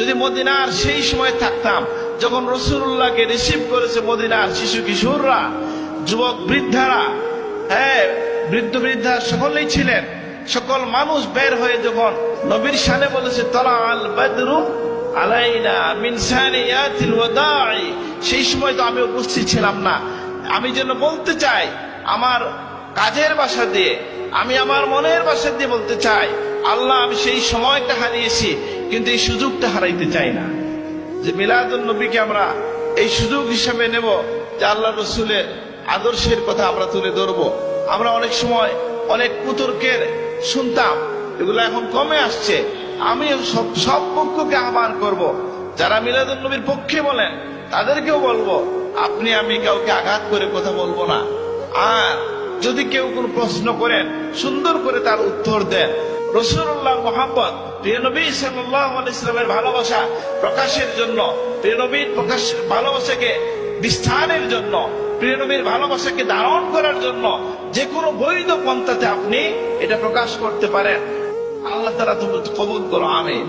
যদি মদিনার সেই সময় থাকতাম যখন রাসূলুল্লাহকে রিসিভ করেছে মদিনার শিশু কিশোররা, যুবক বৃদ্ধারা, হ্যাঁ বৃদ্ধ বৃদ্ধা সকলেই ছিলেন, সকল মানুষ বের হয়ে যখন নবীর শানে বলেছে তালা আল বদরু আলাইনা মিন সানিয়াতিল ওয়াদাই, সেই সময় তো আমি উপস্থিত ছিলাম না। আমি যেন বলতে চাই আমার কাজের ভাষা দিয়ে, আমি আমার মনের ভাষা দিয়ে বলতে চাই, আল্লাহ আমি সেই সময়টা হারিয়েছি, কিন্তু এই সুযোগটা হারাইতে চাই না। যে মিলাদুন নবীকে আমরা এই সুযোগ হিসাবে নেব, যে আল্লাহ রসুলের আদর্শের কথা আমরা তুলে ধরবো। আমরা অনেক সময় অনেক কুতর্কের শুনতাম, এগুলো এখন কমে আসছে। আমি সব পক্ষকে আহ্বান করব, যারা মিলাদুন নবীর পক্ষে বলেন তাদেরকেও বলবো, আপনি আমি কাউকে আঘাত করে কথা বলবো না। আর যদি কেউ কোনো প্রশ্ন করেন সুন্দর করে তার উত্তর দেন। রাসূলুল্লাহ মুহাম্মদ প্রিয় নবী সাল্লাল্লাহু আলাইহি ওয়াসাল্লামের ভালোবাসা প্রকাশের জন্য, প্রিয় নবীর ভালোবাসাকে বিস্তারের জন্য, প্রিয় নবীর ভালোবাসাকে ধারণ করার জন্য যে কোনো বৈধ পন্থাতে আপনি এটা প্রকাশ করতে পারেন। আল্লাহ তাআলা তুমি কবুল করো, আমিন।